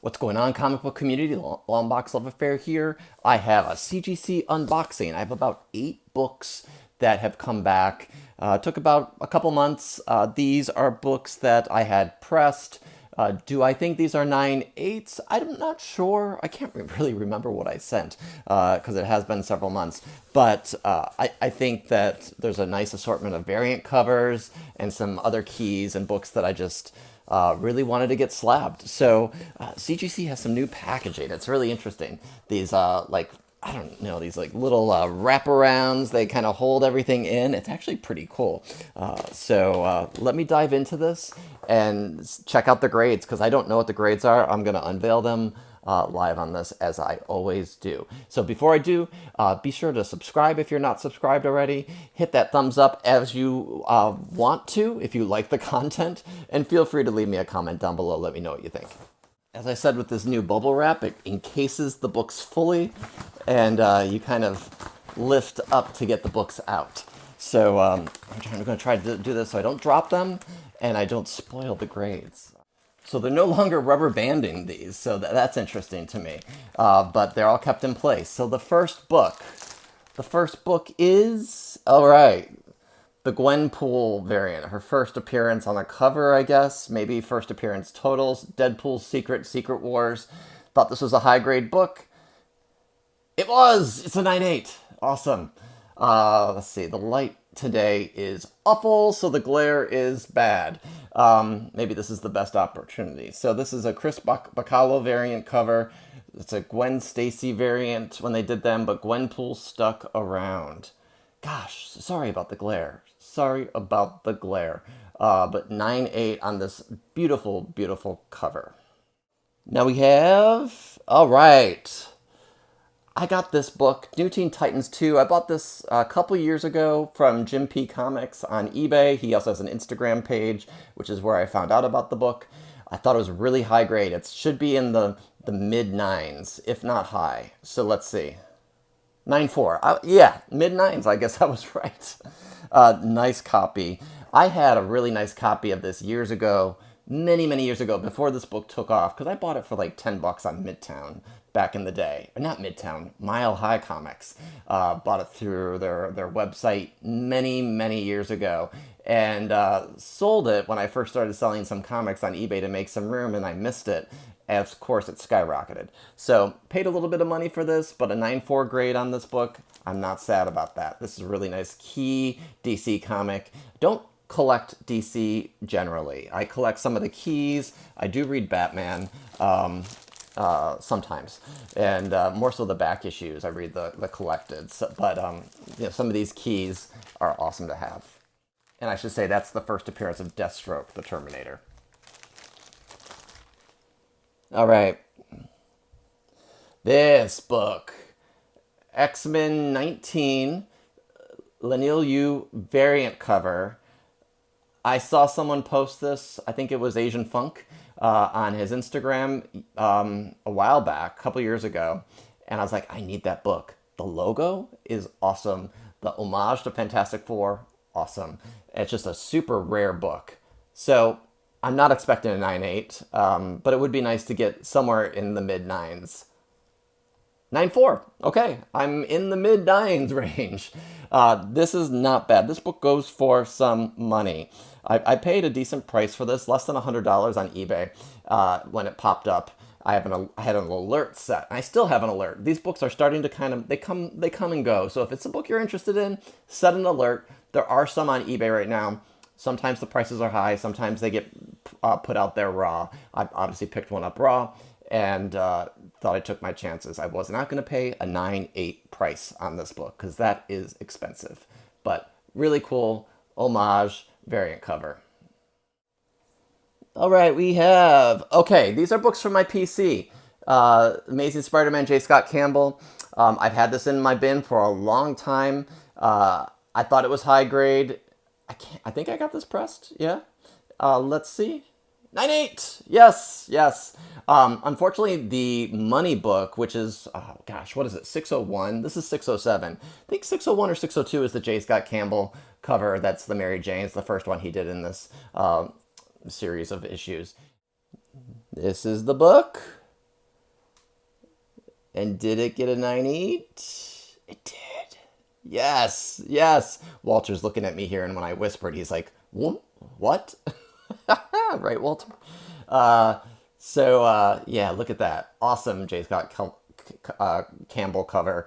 What's going on, comic book community? Long Box Love Affair here. I have a CGC unboxing. I have about 8 books that have come back. Took about a couple months. These are books that I had pressed. Do I think these are 9/8? I'm not sure. I can't really remember what I sent because it has been several months. But I think that there's a nice assortment of variant covers and some other keys and books that I just really wanted to get slabbed. So CGC has some new packaging. It's really interesting. These I don't know, these like little wraparounds, they kind of hold everything in. It's actually pretty cool. So let me dive into this and check out the grades because I don't know what the grades are. I'm going to unveil them live on this as I always do. So before I do, be sure to subscribe if you're not subscribed already. Hit that thumbs up as you want to if you like the content, and feel free to leave me a comment down below. Let me know what you think. As I said, with this new bubble wrap, it encases the books fully, and you kind of lift up to get the books out. So I'm going to try to do this so I don't drop them and I don't spoil the grades. So they're no longer rubber banding these, so that's interesting to me. But they're all kept in place. So the first book is, all right, the Gwenpool variant. Her first appearance on the cover, I guess. Maybe first appearance totals. Deadpool's Secret Wars. Thought this was a high grade book. It was! It's a 9/8. Awesome. Let's see. The light today is awful, so the glare is bad. Maybe this is the best opportunity. So this is a Chris Bacalo variant cover. It's a Gwen Stacy variant when they did them, but Gwenpool stuck around. Gosh, sorry about the glare. Sorry about the glare. But 9/8 on this beautiful, beautiful cover. Now we have, all right, I got this book, New Teen Titans 2. I bought this a couple years ago from Jim P. Comics on eBay. He also has an Instagram page, which is where I found out about the book. I thought it was really high grade. It should be in the mid-9s, if not high. So let's see. 9.4. Yeah, mid-9s. I guess I was right. Nice copy. I had a really nice copy of this years ago, many, many years ago, before this book took off, because I bought it for like $10 on Midtown back in the day. Not Midtown, Mile High Comics. Bought it through their website many, many years ago, and sold it when I first started selling some comics on eBay to make some room, and I missed it. And of course, it skyrocketed. So, paid a little bit of money for this, but a 9.4 grade on this book. I'm not sad about that. This is a really nice key DC comic. Don't collect DC generally. I collect some of the keys. I do read Batman sometimes, and more so the back issues. I read the collected, but you know, some of these keys are awesome to have. And I should say that's the first appearance of Deathstroke, the Terminator. All right, this book, X-Men 19, Lanil Yu variant cover. I saw someone post this, I think it was Asian Funk, on his Instagram a while back, a couple years ago, and I was like, I need that book. The logo is awesome. The homage to Fantastic Four, awesome. It's just a super rare book. So I'm not expecting a 9.8, but it would be nice to get somewhere in the mid-9s. 9.4. Okay, I'm in the mid-9s range. This is not bad. This book goes for some money. I paid a decent price for this, less than $100 on eBay when it popped up. I had an alert set. I still have an alert. These books are starting to kind of, they come and go. So if it's a book you're interested in, set an alert. There are some on eBay right now. Sometimes the prices are high. Sometimes they get put out there raw. I obviously picked one up raw and thought I took my chances. I was not going to pay a 9.8 price on this book because that is expensive. But really cool homage variant cover. All right, we have, okay, these are books from my PC. Amazing Spider-Man, J. Scott Campbell. I've had this in my bin for a long time. I thought it was high grade. I think I got this pressed, yeah. Let's see. 9.8! Yes, yes. Unfortunately, the money book, which is, oh gosh, what is it, 601? This is 607. I think 601 or 602 is the J. Scott Campbell cover. That's the Mary Jane. It's the first one he did in this series of issues. This is the book. And did it get a 9.8? It did. Yes, yes. Walter's looking at me here, and when I whispered, he's like, What? Right, Walter? Yeah, look at that. Awesome J. Scott Campbell cover.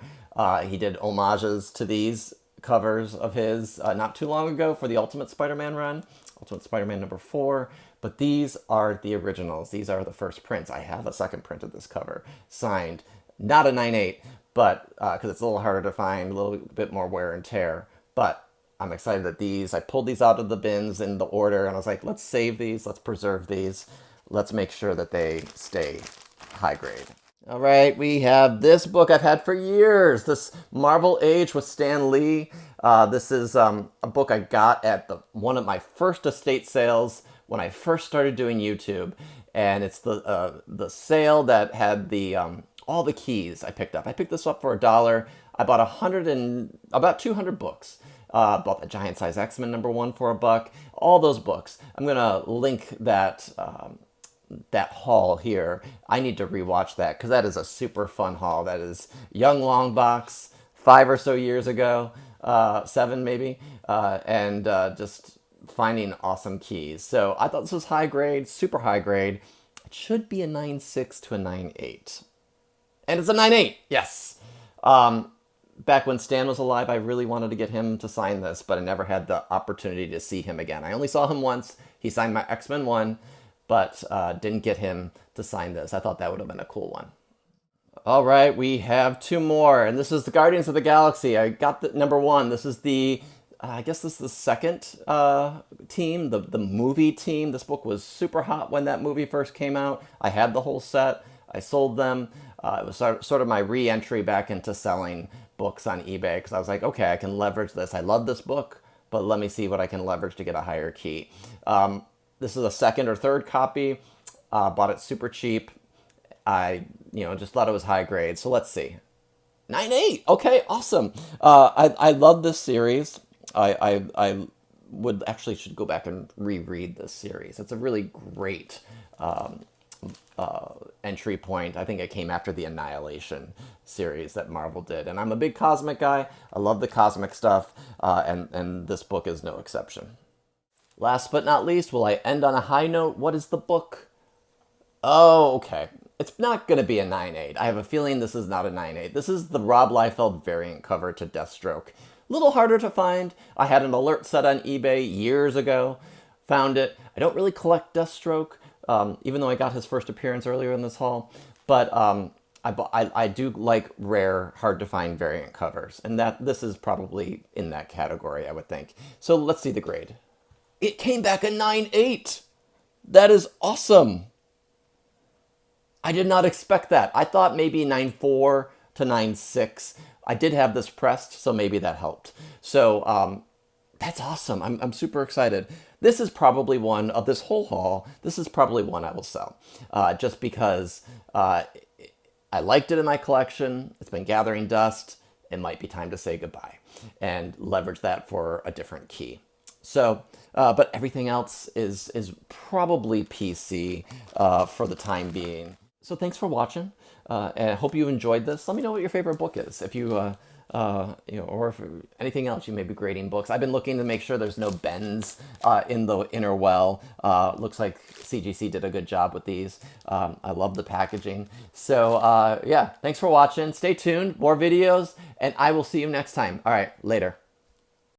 He did homages to these covers of his not too long ago for the Ultimate Spider-Man run, Ultimate Spider-Man #4. But these are the originals. These are the first prints. I have a second print of this cover, signed. Not a 9.8, but because it's a little harder to find, a little bit more wear and tear. But I'm excited that I pulled these out of the bins in the order, and I was like, let's save these, let's preserve these, let's make sure that they stay high grade. All right, we have this book I've had for years, this Marvel Age with Stan Lee. This is a book I got at one of my first estate sales when I first started doing YouTube, and it's the sale that had all the keys I picked up. I picked this up for $1. I bought about 200 books. Bought the Giant Size X-Men #1 for $1. All those books. I'm gonna link that haul here. I need to rewatch that because that is a super fun haul. That is Young Long Box, 5 or so years ago, 7 maybe, and just finding awesome keys. So I thought this was high grade, super high grade. It should be a 9.6 to a 9.8. And it's a 9.8, yes. Back when Stan was alive, I really wanted to get him to sign this, but I never had the opportunity to see him again. I only saw him once. He signed my X-Men 1, but didn't get him to sign this. I thought that would have been a cool one. All right, we have 2 more, and this is the Guardians of the Galaxy. I got the #1. This is I guess this is the second team, the movie team. This book was super hot when that movie first came out. I had the whole set. I sold them. It was sort of my re-entry back into selling books on eBay because I was like, okay, I can leverage this. I love this book, but let me see what I can leverage to get a higher key. This is a second or third copy. Bought it super cheap. I just thought it was high grade. So let's see. 9.8. Okay, awesome. I love this series. I would actually should go back and reread this series. It's a really great entry point. I think it came after the Annihilation series that Marvel did. And I'm a big cosmic guy. I love the cosmic stuff, and this book is no exception. Last but not least, will I end on a high note? What is the book? Oh, okay. It's not going to be a 9.8. I have a feeling this is not a 9.8. This is the Rob Liefeld variant cover to Deathstroke. A little harder to find. I had an alert set on eBay years ago. Found it. I don't really collect Deathstroke, even though I got his first appearance earlier in this haul. But I do like rare, hard-to-find variant covers. And this is probably in that category, I would think. So let's see the grade. It came back a 9.8. That is awesome. I did not expect that. I thought maybe 9.4 to 9.6. I did have this pressed, so maybe that helped. So that's awesome. I'm super excited. This is probably one of this whole haul. This is probably one I will sell, just because I liked it in my collection. It's been gathering dust. It might be time to say goodbye and leverage that for a different key. So, but everything else is probably PC for the time being. So thanks for watching, and I hope you enjoyed this. Let me know what your favorite book is, if you, or if anything else you may be grading books. I've been looking to make sure there's no bends in the inner well. Looks like CGC did a good job with these. I love the packaging. So yeah, thanks for watching. Stay tuned, more videos, and I will see you next time. All right, later.